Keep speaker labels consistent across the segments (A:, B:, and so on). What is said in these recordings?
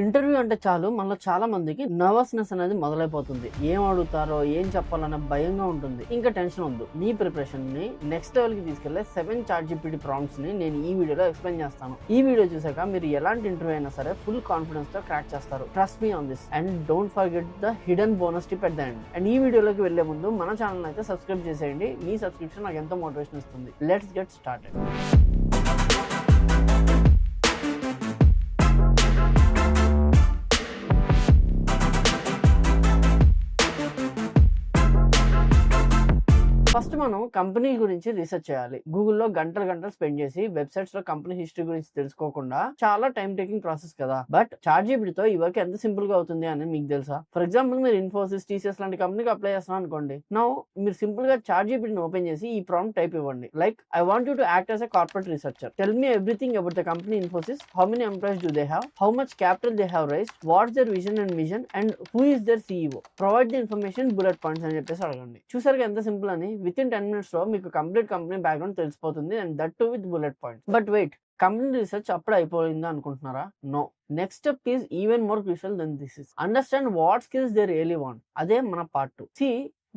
A: Interview అంటే చాలు మనలో చాలా మందికి నర్వస్నెస్ అనేది మొదలైపోతుంది. ఏం అడుగుతారో ఏం చెప్పాలన్న భయంగా ఉంటుంది. ఇంకా టెన్షన్ వద్దు. మీ ప్రిపరేషన్ ని నెక్స్ట్ లెవెల్ కి తీసుకెళ్లే 7 ChatGPT ప్రాంప్ట్స్ ని నేను ఈ వీడియోలో ఎక్స్ప్లెయిన్ చేస్తాను. ఈ వీడియో చూసాక మీరు ఎలాంటి ఇంటర్వ్యూ అయినా సరే ఫుల్ కాన్ఫిడెన్స్ తో క్రాక్ చేస్తారు. Trust me on this and don't forget the hidden bonus tip at the end. And ఈ వీడియోలోకి వెళ్లే ముందు మన ఛానల్ అయితే సబ్స్క్రైబ్ చేసేయండి. మీ సబ్స్క్రిప్షన్ నాకు ఎంతో మోటివేషన్ ఇస్తుంది. Let's get started. ఫస్ట్ మనం కంపెనీ గురించి రీసెర్చ్ చేయాలి. గూగుల్లో గంటలు స్పెండ్ చేసి వెబ్సైట్స్ లో కంపెనీ హిస్టరీ గురించి తెలుసుకోకుండా చాలా టైం టేకింగ్ ప్రాసెస్ కదా. బట్ ChatGPT తో ఈ వర్క్ ఎంత సింపుల్ గా అవుతుంది అని మీకు తెలుసా? ఫర్ ఎగ్జాంపుల్ మీరు ఇన్ఫోసిస్, TCS లాంటి కంపెనీకి అప్లై చేస్తున్నా అనుకోండి. నౌ మీరు సింపుల్ గా ChatGPT ని ఓపెన్ చేసి ఈ ప్రాంప్ట్ టైప్ ఇవ్వండి. Like I want you to act as a corporate researcher. Tell me everything about the company Infosys. How many employees do they have? How much capital they have raised? What's their vision and mission? And who is their CEO? Provide the information bullet points అని చెప్పేసి అడగండి. చూసారు ఎంత simple అని. With in 10 minutes లో మీకు complete company background తెలిసిపోతుంది. And that too with bullet points. But wait, company research అప్పుడు అయిపోయిందా అనుకుంటున్నారా? No. Next step is even more crucial then this is understand what skills they really want. అదే మన part 2. See,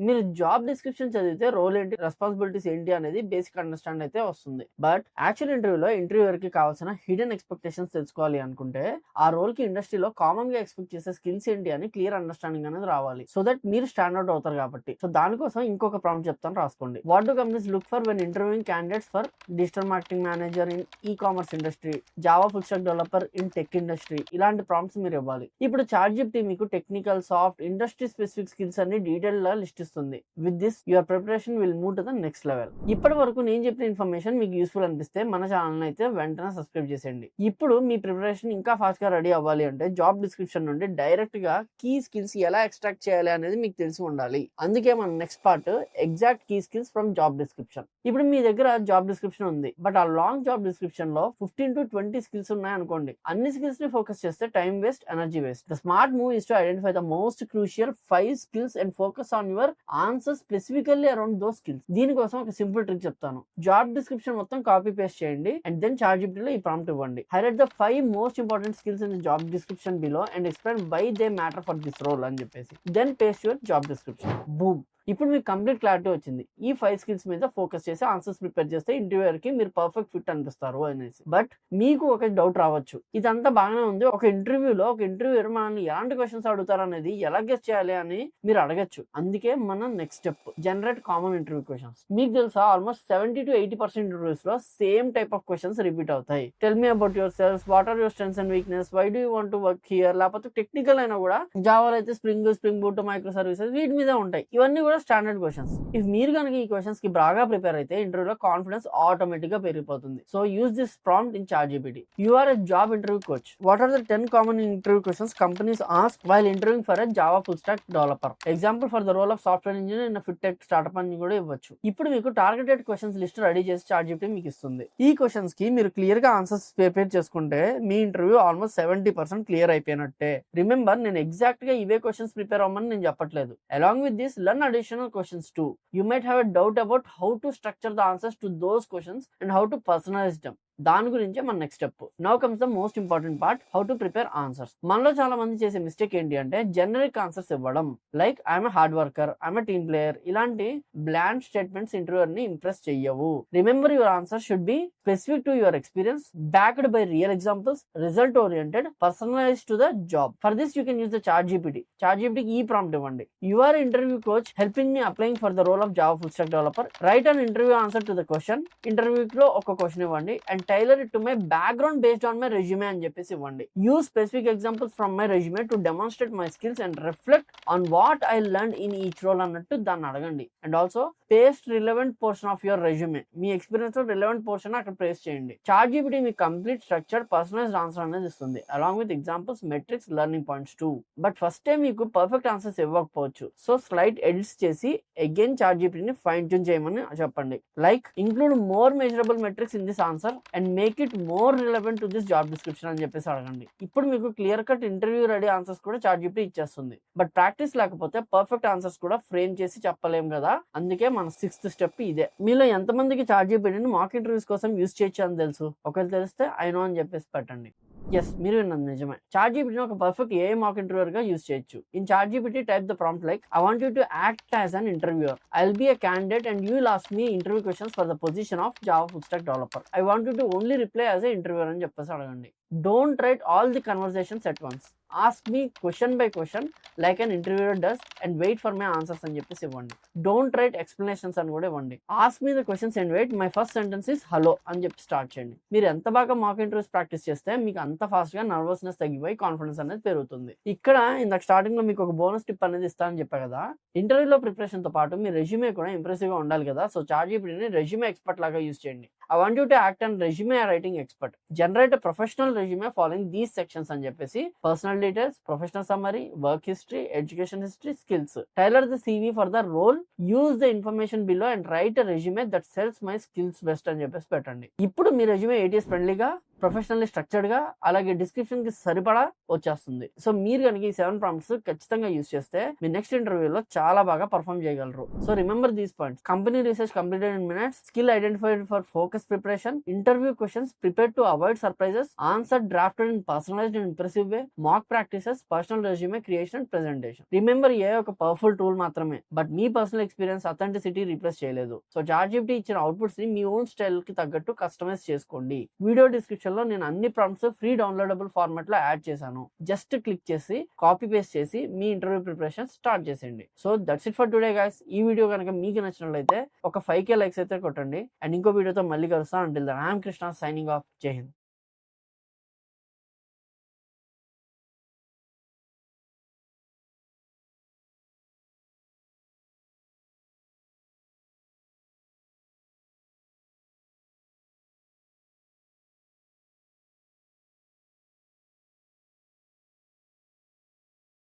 A: మీరు job description చదివితే role ఏంటి, responsibilities ఏంటి అనేది బేసిక్ అండర్స్టాండ్ అయితే వస్తుంది. బట్ యాక్చువల్ ఇంటర్వ్యూలో ఇంటర్వ్యూయర్ కి కావాల్సిన హిడెన్ ఎక్స్పెక్టేషన్స్ తెలుసుకోవాలి అనుకుంటే ఆ రోల్ కి ఇండస్ట్రీలో కామన్ గా ఎక్స్పెక్ట్ చేసే స్కిల్స్ ఏంటి అని క్లియర్ అండర్స్టాండింగ్ అనేది రావాలి. సో దట్ మీరు స్టాండ్ అవుట్ అవుతారు కాబట్టి. సో దానికోసం ఇంకొక ప్రాంప్ట్ చెప్తాను, రాసుకోండి. What do companies look for when interviewing candidates for digital marketing manager in e-commerce industry, Java full stack developer in tech industry? ఇలాంటి ప్రాంప్ట్స్ మీరు ఇవ్వాలి. ఇప్పుడు ChatGPT మీకు technical, soft, industry specific skills అన్ని డీటెయిల్ గా list ఇస్తుంది. With this your preparation will move to the next level. ఇప్పటి వరకు నేను చెప్పిన ఇన్ఫర్మేషన్ మీకు యూస్ఫుల్ అనిపిస్తే మన ఛానల్ అయితే వెంటనే సబ్స్క్రైబ్ చేసేయండి. ఇప్పుడు మీ ప్రిపరేషన్ ఇంకా ఫాస్ట్ గా రెడీ అవ్వాలి అంటే జాబ్ డిస్క్రిప్షన్ నుండి డైరెక్ట్ గా కీ స్కిల్స్ ఎలా ఎక్స్ట్రాక్ట్ చేయాలి అనేది మీకు తెలిసి ఉండాలి. అందుకే మన next part exact key skills from job description. ఇప్పుడు మీ దగ్గర జాబ్ డిస్క్రిప్షన్ ఉంది. బట్ ఆ లాంగ్ జాబ్ డిస్క్రిప్షన్ లో 15 to 20 స్కిల్స్ ఉన్నాయి అనుకోండి. అన్ని స్కిల్స్ ని ఫోకస్ చేస్తే time waste, energy waste. The smart move is to identify the most crucial 5 skills and focus on your answers specifically around those skills. దీనికోసం ఒక simple trick చెప్తాను. Job description మొత్తం copy paste చేయండి and then ChatGPT లో ఈ prompt ఇవ్వండి. Highlight the 5 most important skills in the job description below and explain why they matter for this role అని చెప్పేసి then paste your job description. Boom. ఇప్పుడు మీకు complete clarity వచ్చింది. ఈ 5 స్కిల్స్ మీద ఫోకస్ చేసి ఆన్సర్స్ ప్రిపేర్ చేస్తే ఇంటర్వ్యూయర్ కి మీరు పర్ఫెక్ట్ ఫిట్ అనిపిస్తారు అనేసి. బట్ మీకు ఒక డౌట్ రావచ్చు, ఇదంతా బాగానే ఉంది, ఒక ఇంటర్వ్యూలో ఒక ఇంటర్వ్యూయర్ మనల్ని ఎలాంటి క్వశ్చన్స్ అడుగుతారు అనేది ఎలా గెస్ చేయాలి అని మీరు అడగచ్చు. అందుకే మన next step generate common interview questions. మీకు తెలుసా ఆల్మోస్ట్ 70 to 80% ఇంటర్వ్యూస్ లో same type of questions repeat అవుతాయి. Tell me about yourself, what are your strengths and weakness, why do you want to work here. లేకపోతే technical అయినా కూడా జావాలో అయితే spring boot, micro services వీటి మీద ఉంటాయి. ఇవన్నీ కూడా స్టాండర్డ్ క్వశ్చన్స్. ఇఫ్ మీరు కనుక ఈ క్వశ్చన్స్ కి బాగా ప్రిపేర్ అయితే ఇంటర్వ్యూలో కాన్ఫిడెన్స్ ఆటోమేటిక్ గా పెరిగిపోతుంది. So use this prompt in ChatGPT. You are a job interview coach. What are the 10 common interview questions companies ask while interviewing for a Java full stack developer? Example for the role of software engineer in fit tech startup అని కూడా ఇవ్వచ్చు. ఇప్పుడు మీకు targeted questions list ready చేసి ChatGPT మీకు ఇస్తుంది. ఈ questions కి మీరు క్లియర్ గా ఆన్సర్స్ ప్రిపేర్ చేసుకుంటే మీ ఇంటర్వ్యూ ఆల్మోస్ట్ 70% క్లియర్ అయిపోయినట్టే. రిమెంబర్, నేను ఎగ్జాక్ట్ గా ఇవే క్వశ్చన్స్ ప్రిపేర్ అవ్వమని నేను చెప్పట్లేదు. Along with this learn additional questions too. You might have a doubt about how to structure the answers to those questions and how to personalize them. దాని గురించే మన next step. Now comes the most important part, how to prepare answers. మనలో చాలా మంది చేసే mistake ఏంటి అంటే generic answers ఇవ్వడం. Like I'm a hard worker, I'm a team player. ఇలాంటి బ్లాండ్ స్టేట్మెంట్స్ ఇంటర్వ్యూయర్ ని ఇంప్రెస్ చెయ్యవు. Remember, your answer should be specific to your experience, backed by real examples, result oriented, personalized to the job. For this you can use the ChatGPT. ChatGPT కి ఈ prompt ఇవ్వండి. You are interview coach helping me applying for the role of Java full stack developer. Write an interview answer to the question. Interview లో ఒక question ఇవ్వండి and tailor it to my background based on my resume అని చెప్పేసి ఇవ్వండి. Use specific examples from my resume to demonstrate my skills and reflect on what I learn in each role అన్నట్టు దాన్ని అడగండి. And also paste relevant portion of your resume. మీ experience లో relevant portion అక్కడ paste చేయండి. ChatGPT మీకు complete structured personalized answer అనేది ఇస్తుంది along with examples, metrics, learning points too. But first time మీకు పర్ఫెక్ట్ ఆన్సర్స్ ఇవ్వకపోవచ్చు. సో స్లైడ్ ఎడిట్స్ చేసి అగైన్ ChatGPT ని ఫైన్ ట్యూన్ చేయమని చెప్పండి. Like include more measurable metrics in this answer and make it more relevant to this job description అని చెప్పేసి అడగండి. ఇప్పుడు మీకు clear cut interview ready answers కూడా ChatGPT ఇచ్చేస్తుంది. బట్ ప్రాక్టీస్ లేకపోతే పర్ఫెక్ట్ ఆన్సర్స్ కూడా ఫ్రేమ్ చేసి చెప్పలేం కదా. అందుకే మన 6th స్టెప్ ఇదే. మీలో ఎంతమందికి ChatGPT ని మాక్ ఇంటర్వ్యూస్ కోసం యూజ్ చేయొచ్చు అని తెలుసు? ఒకవేళ తెలిస్తే ఐ నో అని చెప్పేసి పెట్టండి. ఎస్, మీరు విన్నది నిజమే. చాట్ జీపీటీని ఒక పర్ఫెక్ట్ ఏఐ మాక్ ఇంటర్వ్యూర్ గా యూస్ చేయొచ్చు. In ChatGPT type the prompt like I want you to act as an interviewer. I will be a candidate and you will ask me interview questions for the position of Java full stack developer. I want you to only reply as a interviewer అని చెప్పేసి అడగండి. Don't write all the conversations at once. Ask me question by question like an interviewer does and wait for my answers అని చెప్పేసి ఇవ్వండి. Don't write explanations అని కూడా ఇవ్వండి. Ask me the questions and wait, my first sentence is hello అని చెప్పి start చేయండి. మీరు ఎంత బాగా మాక్ ఇంటర్వ్యూస్ ప్రాక్టీస్ చేస్తే మీకు అంత ఫాస్ట్ గా నర్వస్నెస్ తగ్గిపోయి కాన్ఫిడెన్స్ అనేది పెరుగుతుంది. ఇక్కడ ఇందాక స్టార్టింగ్ లో మీకు ఒక బోనస్ టిప్ అనేది ఇస్తానని చెప్పా కదా. ఇంటర్వ్యూలో ప్రిపరేషన్ తో పాటు మీ రెజ్యూమే కూడా ఇంప్రెసివ్ గా ఉండాలి కదా. సో చాట్ జీపీటీని రెజ్యూమే ఎక్స్పర్ట్ లాగా యూస్ చేయండి. I want you to act on resume writing expert. Generate a professional resume following these sections అని చెప్పేసి personal details, professional summary, work history, education history, skills. Tailor the CV for the role. Use the information below and write a resume that sells my skills best అని చెప్పేసి పెట్టండి. ఇప్పుడు మీ resume ATS ఫ్రెండ్లీగా, professionally structured గా, అలాగే description కి సరిపడా వచ్చేస్తుంది. సో మీరు కనుక ఈ 7 ప్రాంప్ట్స్ ఖచ్చితంగా యూస్ చేస్తే మీ నెక్స్ట్ ఇంటర్వ్యూలో చాలా బాగా పర్ఫార్మ్ చేయగలరు. So remember these points: company research completed in minutes, skill identified for focus preparation, interview questions prepared to avoid surprises, answer drafted in personalized and impressive way, mock practices, personal resume creation and presentation. Remember ఏ ఒక powerful tool మాత్రమే, but మీ personal experience, authenticity replace చేయలేదు. So ChatGPT ఇచ్చిన outputs ని మీ own style కి తగ్గట్టు కస్టమైజ్ చేసుకోండి. వీడియో డిస్క్రిప్షన్ లో నేను అన్ని ప్రాంప్ట్స్ ఫ్రీ డౌన్లోడబుల్ ఫార్మాట్ లో యాడ్ చేశాను. జస్ట్ క్లిక్ చేసి కాపీ పేస్ట్ చేసి మీ ఇంటర్వ్యూ ప్రిపరేషన్ స్టార్ట్ చేసేయండి. So that's it for today guys. ఈ వీడియో కనుక మీకు నచ్చినట్లయితే ఒక 5K లైక్స్ అయితే కొట్టండి. అండ్ ఇంకో వీడియోతో మళ్ళీ కలుస్తాను. Until then I am Krishna signing off. జై హింద్.